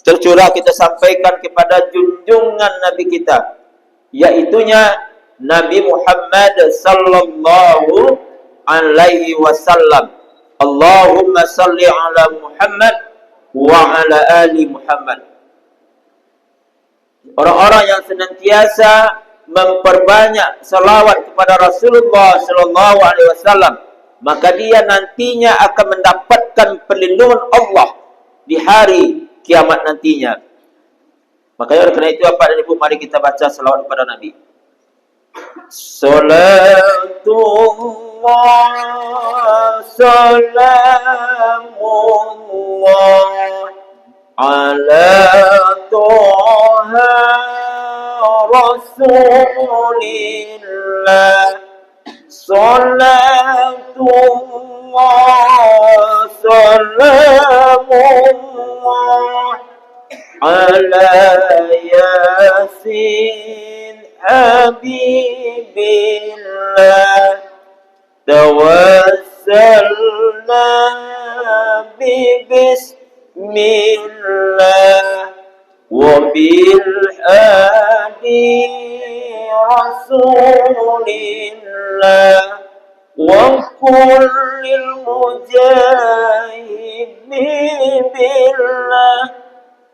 tercurah kita sampaikan kepada junjungan Nabi kita, yaitunya Nabi Muhammad sallallahu alaihi wasallam. Allahumma salli ala Muhammad wa ala ali Muhammad. Orang-orang yang senantiasa memperbanyak salawat kepada Rasulullah sallallahu alaihi wasallam, maka dia nantinya akan mendapatkan perlindungan Allah di hari kiamat nantinya. Makanya oleh kerana itu Bapak dan Ibu, mari kita baca salawat kepada Nabi. Salatullah salamullah ala Toha Rasulillah. Salatullah salamullah ala Yasin Habibillah. Tawassalna bismillah wa bil hadi Rasulillah wa kullil mujahidin billah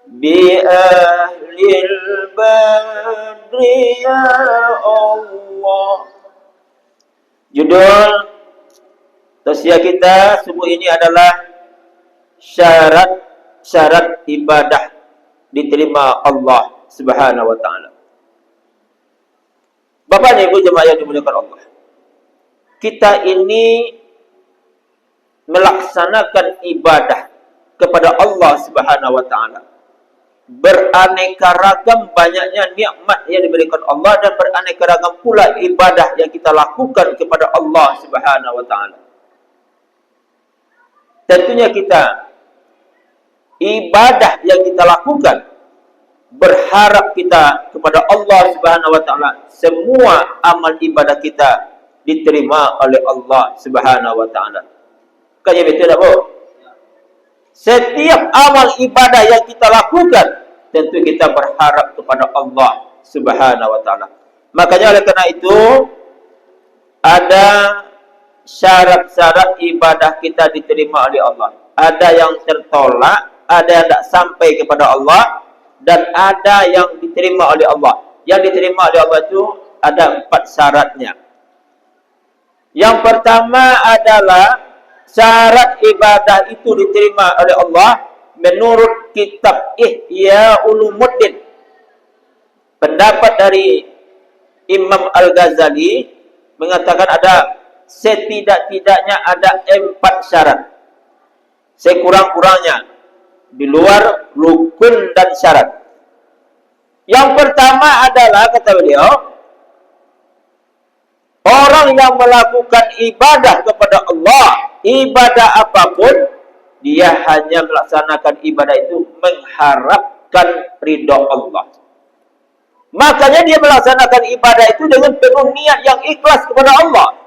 bi ahlil badri ya Allah. Judul tausiah kita subuh ini adalah syarat ibadah diterima Allah Subhanahu wa taala. Bapak dan Ibu jemaah yang dimuliakan Allah, kita ini melaksanakan ibadah kepada Allah Subhanahu wa taala. Beraneka ragam banyaknya nikmat yang diberikan Allah, dan beraneka ragam pula ibadah yang kita lakukan kepada Allah Subhanahu wa taala. Tentunya kita ibadah yang kita lakukan, berharap kita kepada Allah Subhanahu wa taala semua amal ibadah kita diterima oleh Allah Subhanahu wa taala. Kaya betul tak, Bu? Setiap amal ibadah yang kita lakukan, tentu kita berharap kepada Allah Subhanahu wa taala. Makanya oleh karena itu ada syarat-syarat ibadah kita diterima oleh Allah. Ada yang tertolak, ada yang tak sampai kepada Allah, dan ada yang diterima oleh Allah. Yang diterima oleh Allah itu ada 4 syaratnya. Yang pertama adalah syarat ibadah itu diterima oleh Allah menurut kitab Ihya Ulumuddin. Pendapat dari Imam Al-Ghazali mengatakan ada setidak-tidaknya ada 4 syarat. Sekurang-kurangnya di luar rukun dan syarat. Yang pertama adalah, kata beliau, orang yang melakukan ibadah kepada Allah, ibadah apapun, dia hanya melaksanakan ibadah itu mengharapkan ridha Allah. Makanya dia melaksanakan ibadah itu dengan penuh niat yang ikhlas kepada Allah.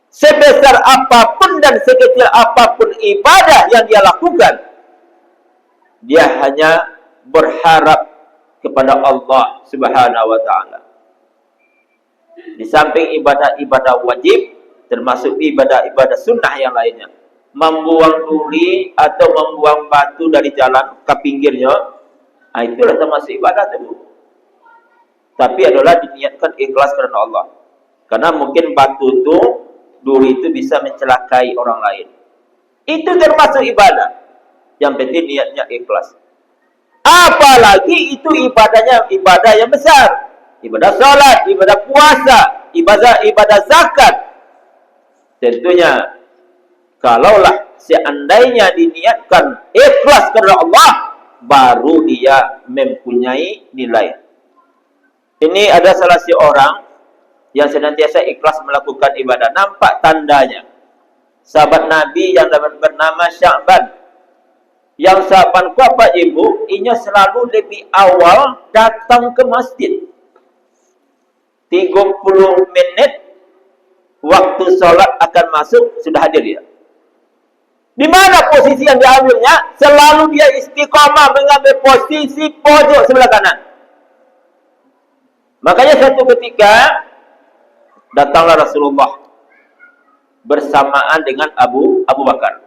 Sebesar apapun dan sekecil apapun ibadah yang dia lakukan, dia hanya berharap kepada Allah Subhanahu wa taala. Di samping ibadah-ibadah wajib, termasuk ibadah-ibadah sunnah yang lainnya. Membuang duri atau membuang batu dari jalan ke pinggirnya, itulah termasuk ibadah itu. Tapi adalah diniatkan ikhlas karena Allah. Karena mungkin batu itu, duri itu bisa mencelakai orang lain. Itu termasuk ibadah. Yang penting niatnya ikhlas. Apalagi itu ibadahnya ibadah yang besar. Ibadah salat, ibadah puasa, ibadah zakat. Tentunya kalaulah seandainya diniatkan ikhlas karena Allah, baru dia mempunyai nilai. Ini ada salah seorang yang senantiasa ikhlas melakukan ibadah. Nampak tandanya. Sahabat Nabi yang bernama Sya'ban. Yang sahabat Bapak Ibu, inya selalu lebih awal datang ke masjid. 30 menit waktu sholat akan masuk, sudah hadir dia. Di mana posisi yang diambilnya? Selalu dia istiqamah mengambil posisi pojok sebelah kanan. Makanya satu ketika datanglah Rasulullah bersamaan dengan Abu Bakar.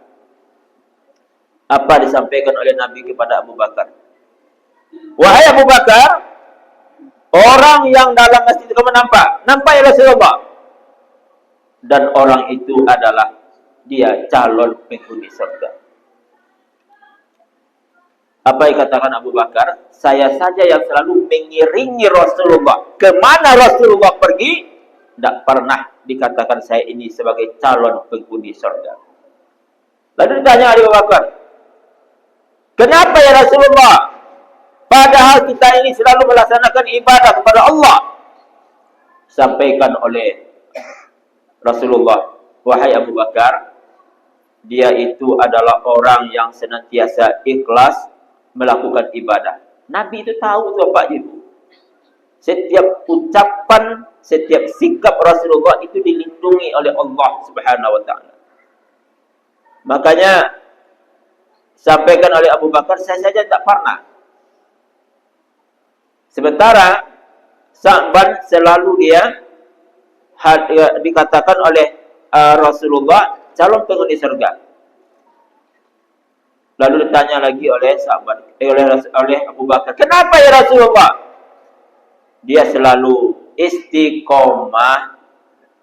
Apa disampaikan oleh Nabi kepada Abu Bakar? Wahai Abu Bakar, orang yang dalam masjid itu kamu nampak ya Rasulullah. Dan orang itu adalah dia calon penghuni surga. Apa yang katakan Abu Bakar? Saya saja yang selalu mengiringi Rasulullah. Kemana Rasulullah pergi, tidak pernah dikatakan saya ini sebagai calon penghuni surga. Lalu ditanya Abu Bakar, kenapa ya Rasulullah? Padahal kita ini selalu melaksanakan ibadah kepada Allah. Sampaikan oleh Rasulullah, wahai Abu Bakar, dia itu adalah orang yang senantiasa ikhlas melakukan ibadah. Nabi itu tahu tuh Pak Ibu. Setiap ucapan, setiap sikap Rasulullah itu dilindungi oleh Allah Subhanahu wa taala. Makanya sampaikan oleh Abu Bakar, saya saja tak pernah. Sementara Sa'ban selalu dia dikatakan oleh Rasulullah calon penghuni surga. Lalu ditanya lagi oleh sahabat, oleh Abu Bakar, kenapa ya Rasulullah? Dia selalu istiqomah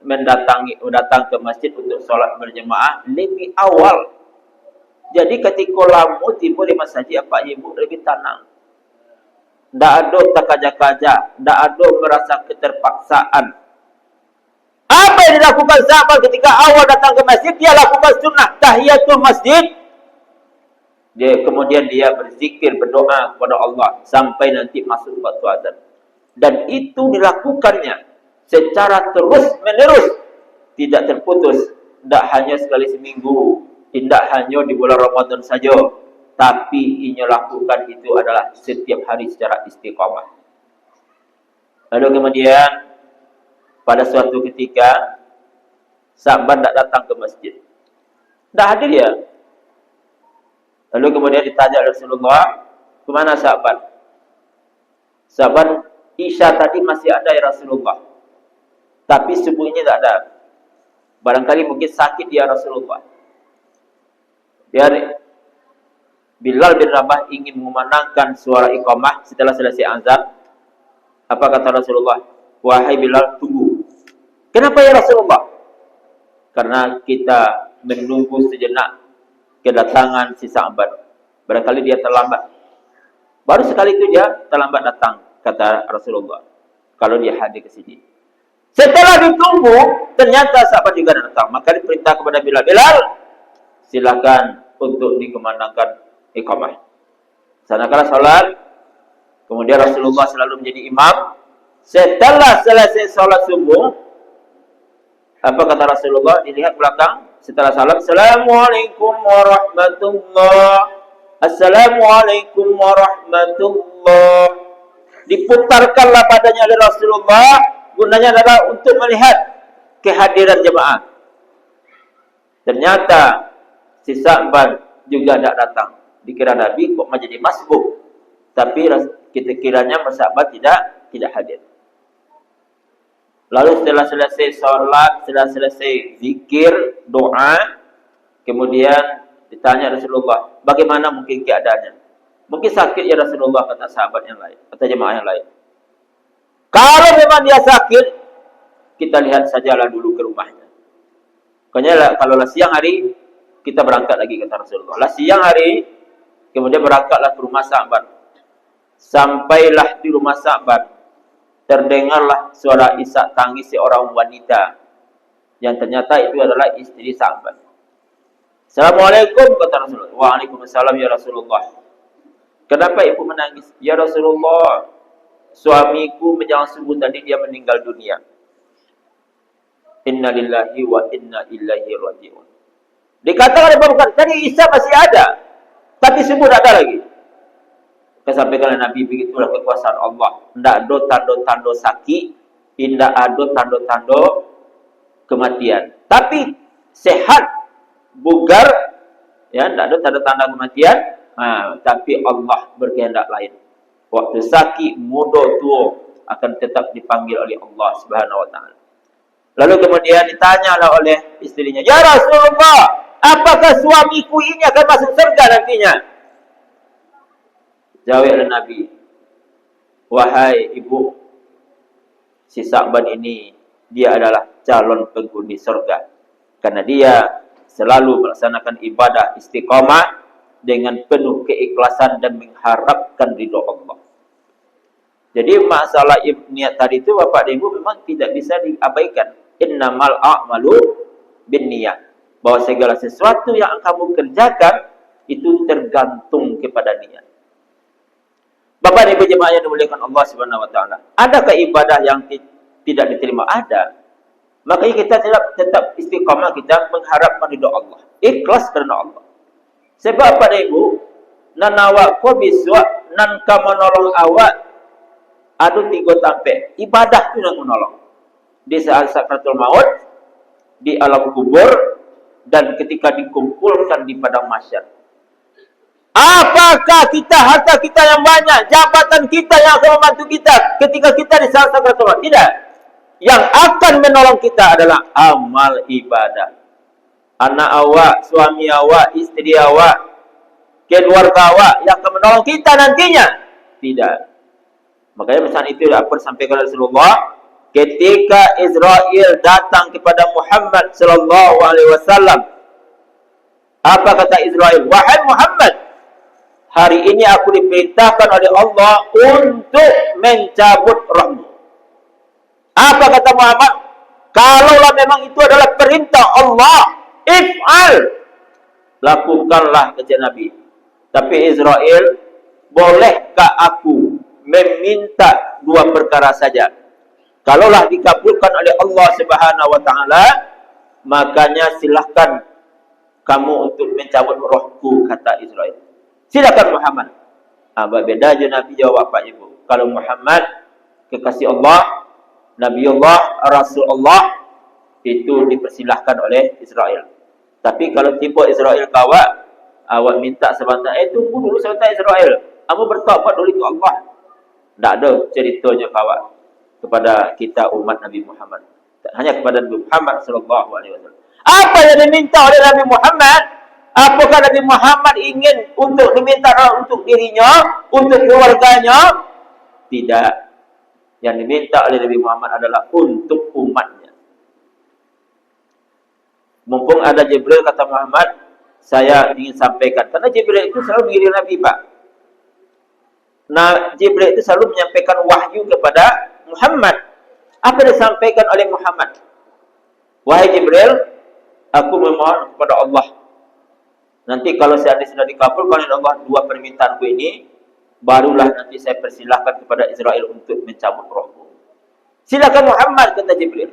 datang ke masjid untuk sholat berjemaah lebih awal. Jadi ketika lamu tiba di masjid, Pak Ibu lebih tenang. Tidak ada terkaja-kaja, tidak ada merasa keterpaksaan. Apa yang dilakukan sahabat ketika awal datang ke masjid? Dia lakukan sunnah tahiyatul masjid. Kemudian dia berzikir, berdoa kepada Allah sampai nanti masuk waktu azan. Dan itu dilakukannya secara terus-menerus, tidak terputus. Tidak hanya sekali seminggu, tidak hanya di bulan Ramadan saja, tapi ia lakukan itu adalah setiap hari secara istiqamah. Lalu kemudian pada suatu ketika Sa'ban tidak datang ke masjid, tidak hadir ya. Lalu kemudian ditanya Rasulullah, kemana Sa'ban? Sa'ban, Isya tadi masih ada ya Rasulullah, tapi subuhnya tidak ada. Barangkali mungkin sakit ya Rasulullah. Biar Bilal bin Rabah ingin memandangkan suara iqamah setelah selesai azan. Apa kata Rasulullah? Wahai Bilal, tunggu. Kenapa ya Rasulullah? Karena kita menunggu sejenak kedatangan si Sa'ban. Barangkali dia terlambat. Baru sekali itu dia terlambat datang, kata Rasulullah. Kalau dia hadir ke sini. Setelah ditunggu, ternyata Sa'ban juga datang. Maka diperintah kepada Bilal, Bilal, silakan untuk dikumandangkan iqamah. Sanakanlah salat. Kemudian Rasulullah selalu menjadi imam. Setelah selesai salat subuh, apa kata Rasulullah? Dilihat belakang. Setelah salam, Assalamualaikum warahmatullahi. Assalamualaikum warahmatullahi. Diputarkanlah badannya oleh Rasulullah. Gunanya adalah untuk melihat kehadiran jemaah. Ternyata si Sa'ban juga tidak datang. Dikira Nabi kok menjadi masbuk, tapi kita kiranya Sa'ban tidak hadir. Lalu setelah selesai sholat, setelah selesai zikir, doa, kemudian ditanya Rasulullah, bagaimana mungkin keadaannya? Mungkin sakit ya Rasulullah, kata sahabat yang lain, kata jemaah yang lain. Kalau memang dia sakit, kita lihat sajalah dulu ke rumahnya. Makanya kalau siang hari, kita berangkat lagi, kata Rasulullah. Siang hari, kemudian berangkatlah ke rumah Sa'ban. Sampailah di rumah Sa'ban, terdengarlah suara isak tangis seorang wanita yang ternyata itu adalah istri Sa'ban. Assalamualaikum, kata Rasulullah. Waalaikumsalam ya Rasulullah. Kenapa ibu menangis? Ya Rasulullah, suamiku menjelang subuh tadi dia meninggal dunia. Inna lillahi wa inna ilaihi raji'un. Dikatakan oleh Bakar, tadi Isa masih ada, tapi subuh tidak ada lagi. Sampaikan oleh Nabi, begitulah kekuasaan Allah. Tidak ada tanda-tanda sakit, tidak ada tanda-tanda kematian. Tapi sehat, bugar, Ya, tidak ada tanda-tanda kematian. Tapi Allah berkehendak lain. Waktu sakit, muda, tua akan tetap dipanggil oleh Allah Subhanahu wa taala. Lalu kemudian ditanyalah oleh istrinya, "Ya Rasulullah, apakah suamiku ini akan masuk surga nantinya?" Jawablah Nabi, "Wahai ibu, si Sa'ban ini dia adalah calon penghuni surga karena dia selalu melaksanakan ibadah istiqamah dengan penuh keikhlasan dan mengharapkan ridho Allah." Jadi masalah niat tadi itu Bapak dan Ibu memang tidak bisa diabaikan. Innamal a'malu binniyat. Bahwa segala sesuatu yang kamu kerjakan itu tergantung kepada niat. Bapak dan Ibu jemaah yang dimuliakan Allah Subhanahu wa taala. Adakah ibadah yang tidak diterima? Ada. Makanya kita tetap istiqamah, kita mengharapkan ridho Allah. Ikhlas karena Allah. Sebab pada Ibu, nan awak ko biswa nan ka menolong awak adu tiga tampe. Ibadah itu yang menolong. Di saat sakratul maut, di alam kubur, dan ketika dikumpulkan di padang mahsyar. Apakah kita, harta kita yang banyak, jabatan kita yang akan membantu kita ketika kita di saat sakratul maut? Tidak. Yang akan menolong kita adalah amal ibadah. Anak awak, suami awak, istri awak, keluarga awak yang akan menolong kita nantinya. Tidak. Makanya pesan itu apa disampaikan Rasulullah ketika Israel datang kepada Muhammad sallallahu alaihi wasallam. Apa kata Israel? "Wahai Muhammad, hari ini aku diperintahkan oleh Allah untuk mencabut rohmu." Apa kata Muhammad? Kalaulah memang itu adalah perintah Allah, if'al, lakukanlah, kata Nabi. Tapi Israel, bolehkah aku meminta dua perkara saja? Kalaulah dikabulkan oleh Allah Subhanahu wa taala, makanya silahkan kamu untuk mencabut rohku, kata Israel. Silakan Muhammad. Beda aja Nabi jawab Pak Ibu. Kalau Muhammad kekasih Allah, Nabiullah, Rasulullah, itu dipersilahkan oleh Israel. Tapi kalau tipe Israel kawak, awak minta sebentar, tunggu dulu sebentar Israel, kamu bertaubat dulu ke Allah. Tak ada ceritanya kawak kepada kita umat Nabi Muhammad. Hanya kepada Nabi Muhammad sallallahu alaihi wasallam. Apa yang diminta oleh Nabi Muhammad? Apakah Nabi Muhammad ingin untuk diminta untuk dirinya, untuk keluarganya? Tidak. Yang diminta oleh Nabi Muhammad adalah untuk umatnya. Mumpung ada Jibril, kata Muhammad, saya ingin sampaikan. Karena Jibril itu selalu mengirim Nabi, Pak. Nah, Jibril itu selalu menyampaikan wahyu kepada Muhammad. Apa yang disampaikan oleh Muhammad? "Wahai Jibril, aku memohon kepada Allah. Nanti kalau seandainya sudah dikabulkan oleh Allah dua permintaanku ini, barulah nanti saya persilahkan kepada Israel untuk mencabut rohku." Silakan Muhammad, kata Jibril.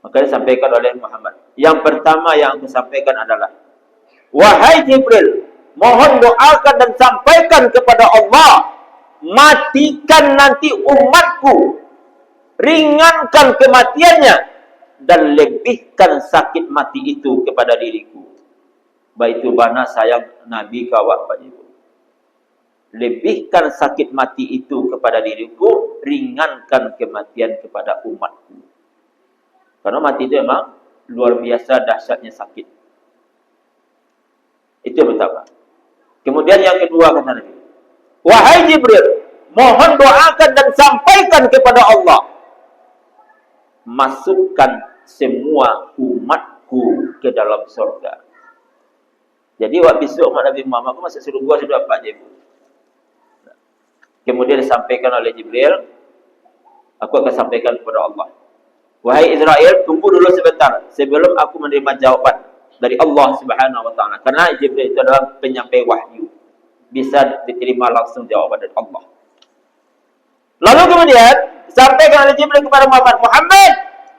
Maka disampaikan oleh Muhammad. Yang pertama yang aku sampaikan adalah, "Wahai Jibril, mohon doakan dan sampaikan kepada Allah, matikan nanti umatku, ringankan kematiannya, dan lebihkan sakit mati itu kepada diriku." Baitu bana sayang Nabi kawak Pak Ibu. Lebihkan sakit mati itu kepada diriku, ringankan kematian kepada umatku. Karena mati itu memang luar biasa dahsyatnya sakit. Itu yang pertama. Kemudian yang kedua kata Nabi, "Wahai Jibril, mohon doakan dan sampaikan kepada Allah, masukkan semua umatku ke dalam surga." Jadi waktu besok umat Nabi Muhammad aku masuk surga sudah Pak Jibril. Kemudian disampaikan oleh Jibril, aku akan sampaikan kepada Allah, "Wahai Israel, tunggu dulu sebentar sebelum aku menerima jawaban dari Allah Subhanahu wa taala." Karena Jibril itu adalah penyampai wahyu. Bisa diterima langsung jawaban dari Allah. Lalu kemudian sampaikan oleh Jibril kepada Muhammad, "Muhammad,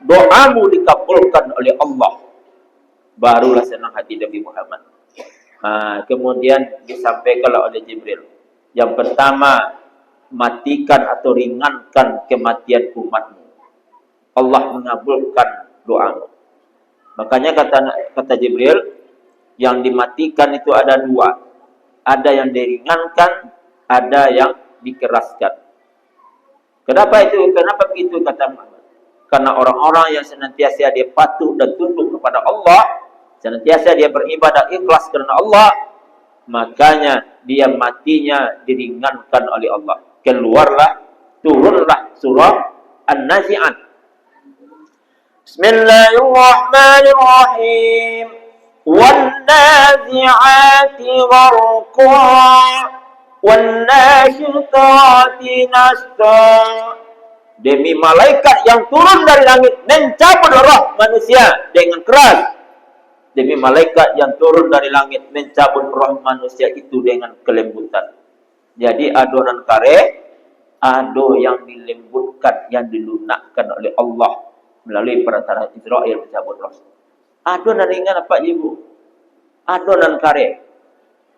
doamu dikabulkan oleh Allah." Barulah senang hati Nabi Muhammad. Kemudian disampaikan oleh Jibril, yang pertama, matikan atau ringankan kematian umatmu. Allah mengabulkan doamu. Makanya kata Jibril, Yang dimatikan itu ada dua. Ada yang diringankan, ada yang dikeraskan. Kenapa itu? Kenapa begitu kata Muhammad? Karena orang-orang yang senantiasa dia patuh dan tunduk kepada Allah, senantiasa dia beribadah ikhlas karena Allah, makanya dia matinya diringankan oleh Allah. Turunlah surah An-Nazi'at. Bismillahirrahmanirrahim. Wan-nazi'ati gharqa wan-nashitati nashta. Demi malaikat yang turun dari langit mencabut roh manusia dengan keras. Demi malaikat yang turun dari langit mencabut roh manusia itu dengan kelembutan. Jadi adonan kare, ado yang dilembutkan, yang dilunakkan oleh Allah melalui perantara Israel mencabut roh. Adonan ringan apa ibu? Adonan kare.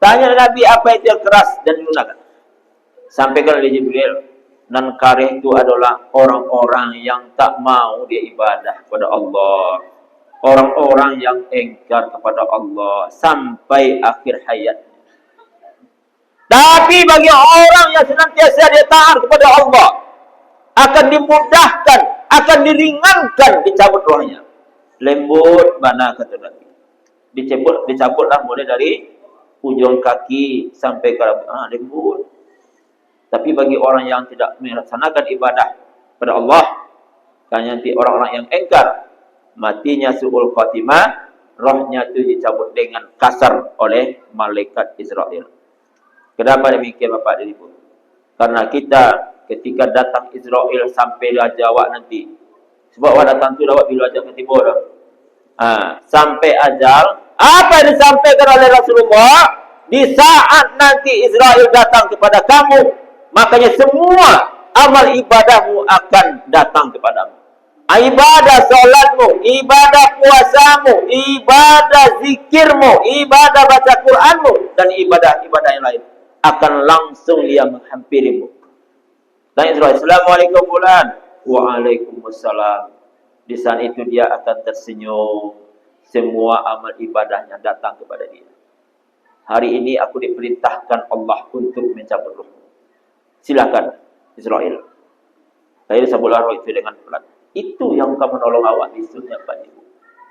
Tanya Nabi apa itu yang keras dan dilunakkan. Sampaikan oleh Jibril, nan kare itu adalah orang-orang yang tak mau dia ibadah kepada Allah. Orang-orang yang engkar kepada Allah sampai akhir hayatnya. Tapi bagi orang yang senantiasa dia taat kepada Allah, akan dimudahkan, akan diringankan dicabut rohnya. Lembut mana kata Nabi. Dicabutlah mulai dari ujung kaki sampai ke lembut. Tapi bagi orang yang tidak melaksanakan ibadah kepada Allah, kan nanti orang-orang yang engkar, matinya su'ul khatimah, rohnya itu dicabut dengan kasar oleh malaikat Israel. Kenapa demikian Bapak dan Ibu? Karena kita ketika datang Israel sampai Raja Awak nanti, sebab awak datang tu awak bila ajak ke timur dah. Sampai ajal, apa yang disampaikan oleh Rasulullah, di saat nanti Israel datang kepada kamu, makanya semua amal ibadahmu akan datang kepadamu. Ibadah solatmu, ibadah puasamu, ibadah zikirmu, ibadah baca Quranmu, dan ibadah-ibadah yang lain akan langsung dia menghampirimu. Dan Israel, Assalamualaikum fulan. Waalaikumsalam. Di saat itu dia akan tersenyum. Semua amal ibadahnya datang kepada dia. Hari ini aku diperintahkan Allah untuk mencabut roh. Silakan Israel. Saya sabutlah roh itu dengan pelan. Itu yang akan menolong awak di dunia Pak Ibu.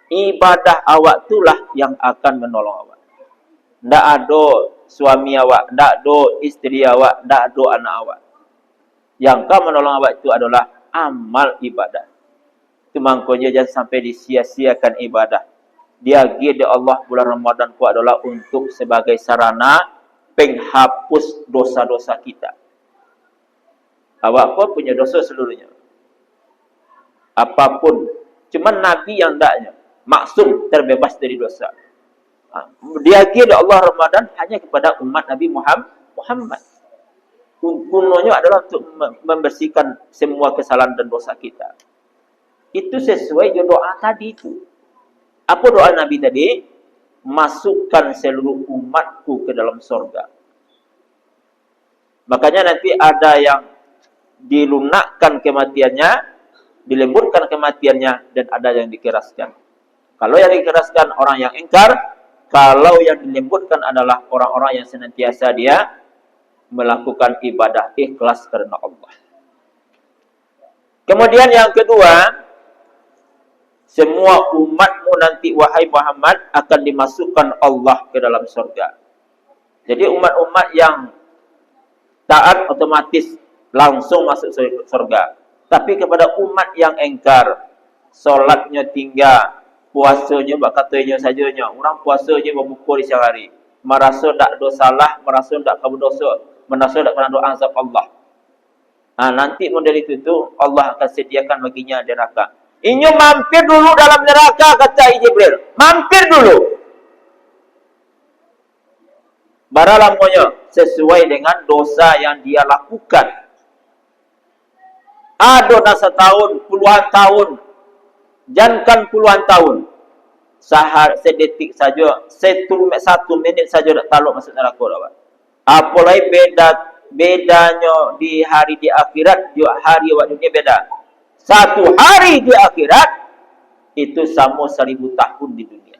Ibadah awak itulah yang akan menolong awak. Ndak ada suami awak, ndak ada istri awak, ndak ada anak awak. Yang akan menolong awak itu adalah amal ibadah. Itu makanya jangan sampai disia-siakan ibadah. Dia gede Allah bulan Ramadan ku adalah untuk sebagai sarana penghapus dosa-dosa kita. Awak pun punya dosa seluruhnya. Apapun. Cuma Nabi yang taknya. Maksum terbebas dari dosa. Dia kira Allah Ramadan hanya kepada umat Nabi Muhammad. Gunanya adalah untuk membersihkan semua kesalahan dan dosa kita. Itu sesuai doa tadi itu. Apa doa Nabi tadi? Masukkan seluruh umatku ke dalam surga. Makanya nanti ada yang dilunakkan kematiannya, dilembutkan kematiannya, dan ada yang dikeraskan. Kalau yang dikeraskan orang yang ingkar, kalau yang dilembutkan adalah orang-orang yang senantiasa dia melakukan ibadah ikhlas karena Allah. Kemudian yang kedua, semua umatmu nanti wahai Muhammad akan dimasukkan Allah ke dalam surga. Jadi umat-umat yang taat otomatis langsung masuk surga. Tapi kepada umat yang engkar, solatnya tinggal, puasanya bakatnya sajanya. Orang puasanya berbuka di siang hari. Merasa tak dosalah, merasa tak kamu dosa, merasa tak kena doa azab Allah. Nanti model itu Allah akan sediakan baginya di neraka. Inyo mampir dulu dalam neraka, kata Jibril. Mampir dulu. Baralamanya sesuai dengan dosa yang dia lakukan. Ada dosa tahun, puluhan tahun, jangan puluhan tahun. Sedetik saja, 1 minit saja tak taluk masuk neraka. Apalagi bedanya di hari di akhirat, di hari awak dunia beda. 1 hari di akhirat itu sama 1000 tahun di dunia.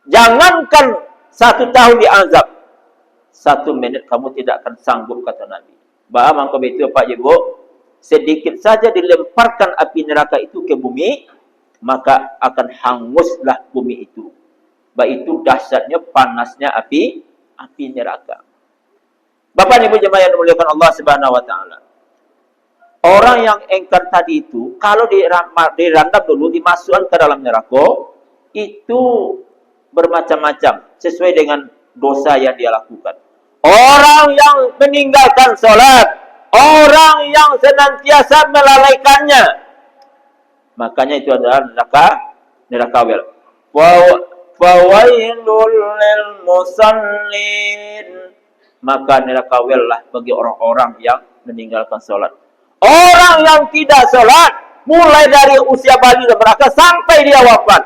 Jangankan 1 tahun diazab, 1 menit kamu tidak akan sanggup, kata Nabi. Bahwa mangko itu Pak Ibu, sedikit saja dilemparkan api neraka itu ke bumi, maka akan hanguslah bumi itu. Itu dahsyatnya, panasnya api neraka. Bapak Ibu jemaah yang dimuliakan Allah Subhanahu wa taala. Orang yang engkar tadi itu, kalau dirandam dulu, dimasukkan ke dalam neraka, itu bermacam-macam sesuai dengan dosa yang dia lakukan. Orang yang meninggalkan sholat, orang yang senantiasa melalaikannya, makanya itu adalah neraka wel. Fawailul lil musallin, maka neraka wel lah bagi orang-orang yang meninggalkan sholat. Orang yang tidak sholat, mulai dari usia bayi dan neraka sampai dia wafat,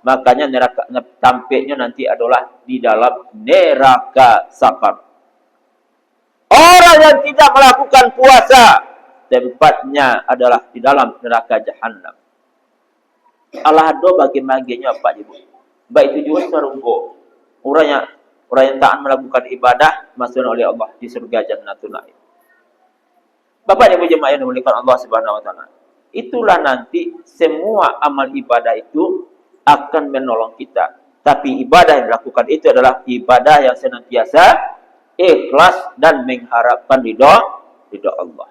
makanya neraka tampaknya nanti adalah di dalam neraka sakar. Orang yang tidak melakukan puasa, tempatnya adalah di dalam neraka jahanam. Allah do bagi-baginya Pak Ibu. Baik itu juga serunggu. Orang yang taat melakukan ibadah, masuk oleh Allah di surga Jannatul Na'im. Bapak Ibu jemaah yang dimuliakan Allah Subhanahu wa taala. Itulah nanti semua amal ibadah itu akan menolong kita. Tapi ibadah yang dilakukan itu adalah ibadah yang senantiasa ikhlas dan mengharapkan ridha Allah.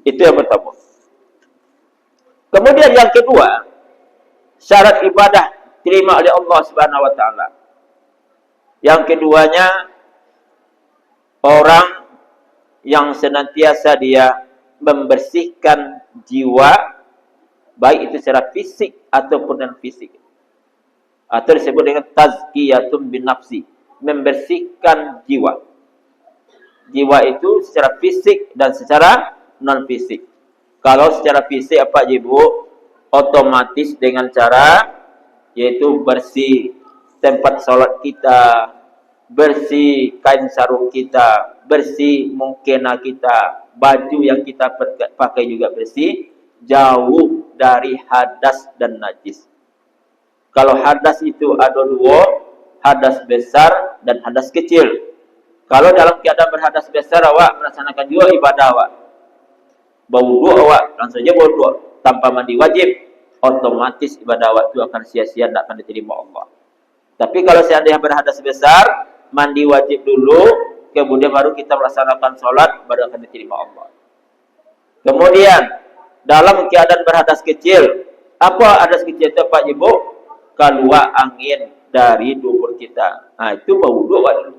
Itu yang pertama. Kemudian yang kedua, syarat ibadah terima oleh Allah Subhanahu wa taala. Yang keduanya, orang yang senantiasa dia membersihkan jiwa, baik itu secara fisik ataupun non fisik, atau disebut dengan tazkiyatun bin nafsi, membersihkan jiwa. Jiwa itu secara fisik dan secara non fisik. Kalau secara fisik apa Ibu? Otomatis dengan cara yaitu bersih tempat sholat kita, bersih kain sarung kita, bersih mukena kita, baju yang kita pakai juga bersih, jauh dari hadas dan najis. Kalau hadas itu ada dua, hadas besar dan hadas kecil. Kalau dalam keadaan berhadas besar, awak melaksanakan juga ibadah awak. Berwudu awak, langsung saja berwudu tanpa mandi wajib, otomatis ibadah awak itu akan sia-sia, tidak akan diterima Allah. Tapi kalau seandainya berhadas besar, mandi wajib dulu, kemudian baru kita melaksanakan sholat, baru akan diterima Allah. Kemudian dalam keadaan berhadas kecil, apa hadas kecil itu Pak Ibu? Keluar angin dari dubur kita. Nah, itu berwudu dulu.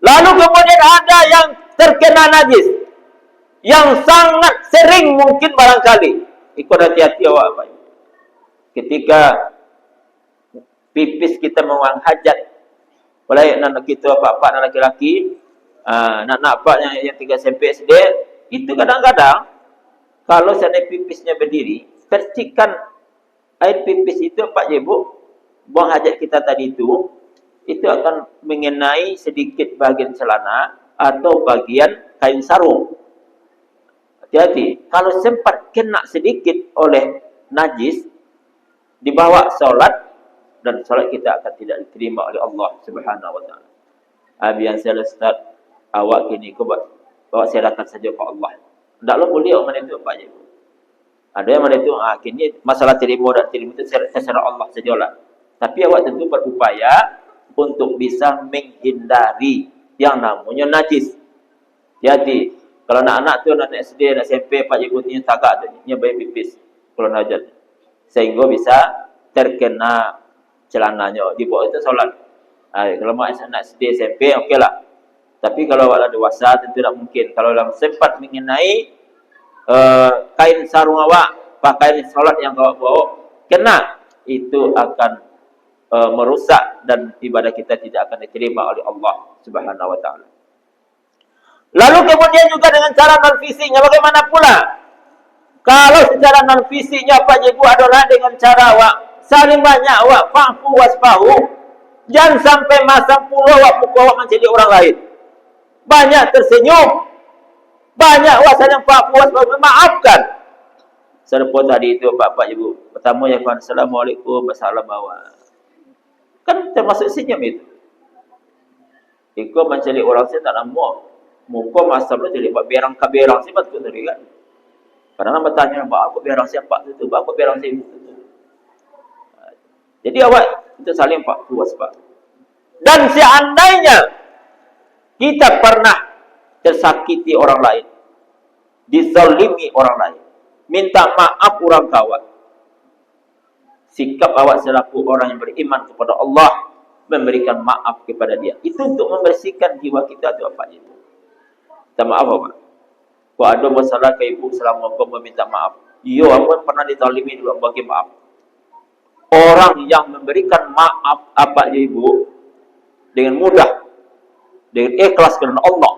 Lalu kemudian ada yang terkena najis, yang sangat sering mungkin barangkali. Ikut hati-hati awak Pak. Ketika pipis kita membuang hajat, mulai anak kita apa-apa anak laki-laki, anak apa yang 3 SMP SD, itu kadang-kadang kalau seandainya pipisnya berdiri, percikan air pipis itu Pak Ibu, buang hajat kita tadi itu akan mengenai sedikit bagian celana atau bagian kain sarung. Hati-hati, kalau sempat kena sedikit oleh najis, dibawa sholat, dan sholat kita akan tidak diterima oleh Allah Subhanahu wa taala. Abian saya Ustaz, awak kini ko bawa serahkan saja ke Allah. Tidaklah boleh orang itu Pak Ibu. Ada yang mana itu kini masalah terima dan terima itu terserah Allah sajalah. Tapi awak tentu berupaya untuk bisa menghindari yang namanya najis. Jadi kalau anak-anak tu anak SD, anak SMP, Pak Ibu punya tagak tu, nya bayi pipis kalau najis, sehingga bisa terkena celananya. Di bawah itu solat. Kalau anak SD, SMP, okeylah. Tapi kalau awak dewasa tentu tidak mungkin. Kalau dalam sempat mengenai kain sarung awak, pakaian solat yang awak bawa kena, itu akan merusak dan ibadah kita tidak akan diterima oleh Allah Subhanahu wa taala. Lalu kemudian juga dengan cara non fisiknya bagaimana pula? Kalau secara non fisiknya Pak Ibu adalah dengan cara awak saling banyak awak fa'fu wasfahu, jangan sampai masang puluh awak pukul awak menjadi orang lain. Banyak tersenyum, banyak awak saling fa'fu wasfahu, memaafkan. Serta tadi itu Bapak Ibu, pertama ya Assalamualaikum, wassalam awak. Kan termasuk senyum itu. Iko mencari orang saya tak nama. Muka masa tu jadi buat berang ke berang siapa tu tadi kan. Kadang-kadang bertanya, aku berang siapa tu, aku berang siapa tu. Jadi awak itu saling pak puas pak. Dan seandainya kita pernah tersakiti orang lain, dizalimi orang lain, minta maaf orang kawan, sikap awak selaku orang yang beriman kepada Allah, memberikan maaf kepada dia, itu untuk membersihkan jiwa kita tu apa itu. Minta maaf apa? Kalau ada masalah ke ibu selama kau meminta maaf, iyo apa pernah dizalimi juga bagi maaf. Orang yang memberikan maaf apa ibu dengan mudah, dengan ikhlas kerana Allah,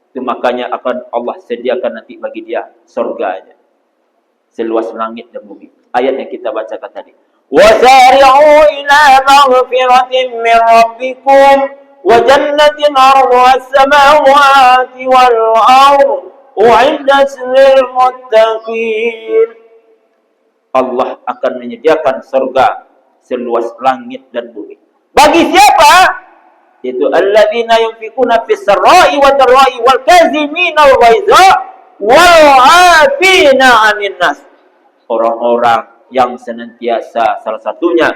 itu makanya akan Allah sediakan nanti bagi dia surganya seluas langit dan bumi. Ayat yang kita bacakan tadi. وَسَارِعُوا إِلَى مَغْفِرَةٍ مِّن رَّبِّكُمْ وَجَنَّةٍ عَرْضُهَا السَّمَاوَاتُ وَالْأَرْضُ أُعِدَّتْ لِلْمُتَّقِينَ. Allah akan menyediakan surga seluas langit dan bumi. Bagi siapa? Itu alladzina yunfikuna fis sarra'i wad dharra'i wal kazimina al ghaiza wal 'afina 'anil nas. Orang-orang yang senantiasa, salah satunya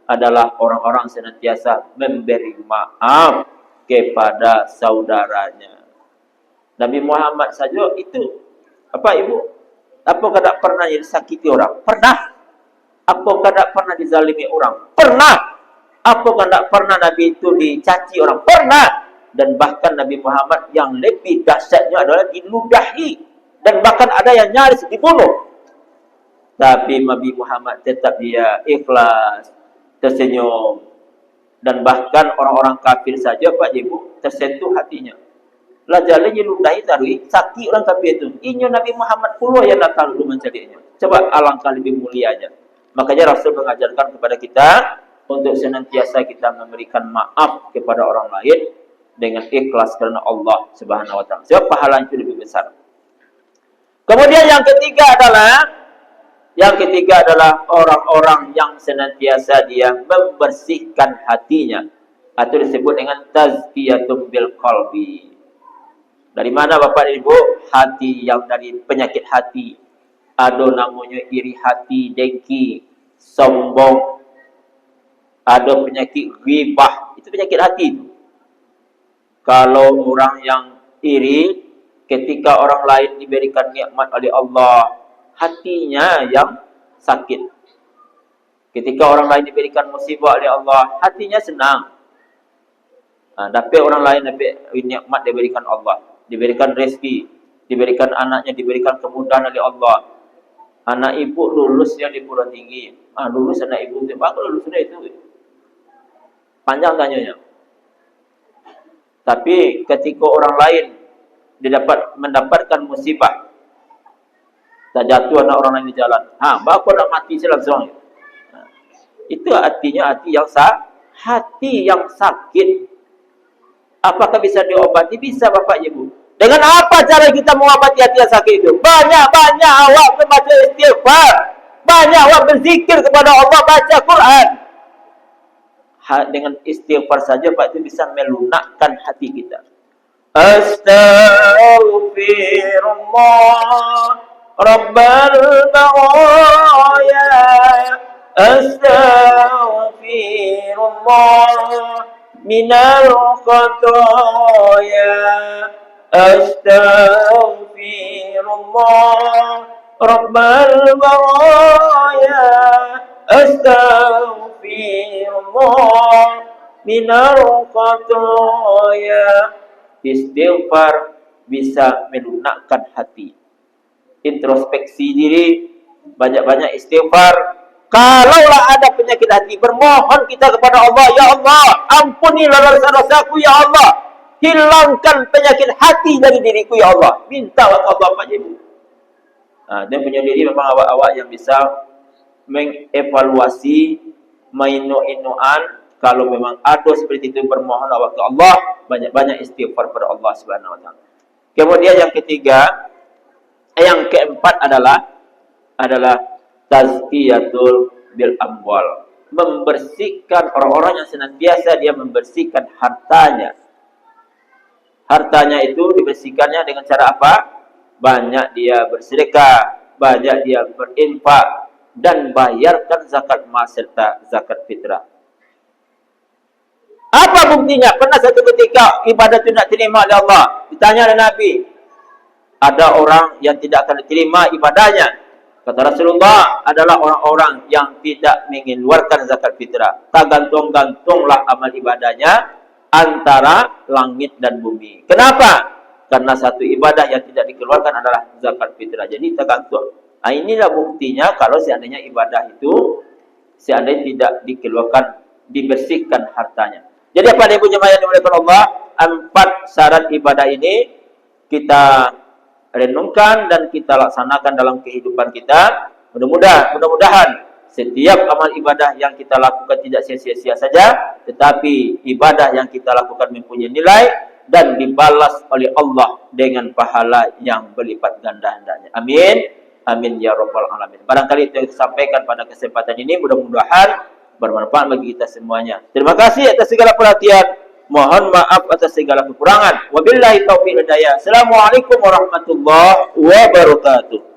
adalah orang-orang senantiasa memberi maaf kepada saudaranya. Nabi Muhammad saja itu apa ibu? Apakah tak pernah disakiti orang? Pernah. Apakah tak pernah dizalimi orang? Pernah. Apakah tak pernah Nabi itu dicaci orang? Pernah. Dan bahkan Nabi Muhammad yang lebih dahsyatnya adalah diludahi. Dan bahkan ada yang nyaris dibunuh. Tapi Nabi Muhammad tetap dia ikhlas, tersenyum. Dan bahkan orang-orang kafir saja Pak Ibu tersentuh hatinya. Lah jalan je ludahi tarui, sakit orang kafir itu. Inyo Nabi Muhammad puluh yang datang dulu mencarinya. Coba alangkah lebih mulianya. Makanya Rasul mengajarkan kepada kita untuk senantiasa kita memberikan maaf kepada orang lain dengan ikhlas kerana Allah Subhanahu wa taala. Sebab pahala itu lebih besar. Kemudian yang ketiga adalah orang-orang yang senantiasa dia membersihkan hatinya, atau disebut dengan tazkiyatun bil qalbi. Dari mana Bapak Ibu? Hati yang dari penyakit hati. Ada namanya iri hati, dengki, sombong. Ada penyakit ghibah. Itu penyakit hati itu. Kalau orang yang iri, ketika orang lain diberikan nikmat oleh Allah, hatinya yang sakit. Ketika orang lain diberikan musibah oleh Allah, hatinya senang. Tapi orang lain dapat nikmat diberikan Allah. Diberikan rezeki, diberikan anaknya, diberikan kemudahan oleh Allah. Anak ibu lulusnya di perguruan tinggi. Lulus anak ibu itu, bagus lulusnya itu. Panjang tanyanya. Tapi ketika orang lain mendapatkan musibah, terjatuh anak orang lain di jalan. Bapak nak mati langsung. Itu artinya hati yang sakit. Apakah bisa diobati? Bisa Bapak Ibu. Dengan apa cara kita mengobati hati yang sakit itu? Banyak-banyak awak membaca istighfar. Banyak awak berzikir kepada Allah, baca Quran. Dengan istighfar saja Pak itu bisa melunakkan hati kita. Astaghfirullah Rabbal baraya. Astaghfirullah minal khataya. Astaghfirullah Rabbal baraya. Astaghfirullah minal khataya. Istighfar bisa melunakkan hati. Introspeksi diri, banyak-banyak istighfar. Kalaulah ada penyakit hati, bermohon kita kepada Allah, ya Allah, ampunilah dosa-dosaku ya Allah. Hilangkan penyakit hati dari diriku ya Allah. Minta kepada Allah Pak Ibu. Dan punya diri memang awak-awak yang bisa mengevaluasi, mainu-inuan. Kalau memang ada seperti itu, bermohon awak ke Allah, banyak-banyak istighfar kepada Allah Subhanahu wa taala. Kemudian yang keempat adalah tazkiyatul bil amwal. membersihkan orang-orang yang senantiasa dia membersihkan hartanya. Hartanya itu dibersihkannya dengan cara apa? Banyak dia bersedekah, banyak dia berinfak, dan bayarkan zakat emas serta zakat fitrah. Apa buktinya? Pernah satu ketika ibadah itu tidak terima oleh Allah. Ditanya oleh Nabi, ada orang yang tidak akan diterima ibadahnya. Kata Rasulullah, adalah orang-orang yang tidak mengeluarkan zakat fitrah. Tak gantung-gantunglah amal ibadahnya antara langit dan bumi. Kenapa? Karena satu ibadah yang tidak dikeluarkan adalah zakat fitrah. Jadi tergantung. Nah, inilah buktinya kalau seandainya ibadah itu seandainya tidak dikeluarkan, dibersihkan hartanya. Jadi apa ibu jemaah yang dimuliakan Allah, 4 syarat ibadah ini kita renungkan dan kita laksanakan dalam kehidupan kita. Mudah-mudahan setiap amal ibadah yang kita lakukan tidak sia-sia saja, tetapi ibadah yang kita lakukan mempunyai nilai dan dibalas oleh Allah dengan pahala yang berlipat ganda hendaknya. Amin. Amin ya rabbal alamin. Barangkali itu yang saya sampaikan pada kesempatan ini, mudah-mudahan bermanfaat bagi kita semuanya. Terima kasih atas segala perhatian. Mohon maaf atas segala kekurangan. Wabillahi taufiq hidayah. Assalamualaikum warahmatullahi wabarakatuh.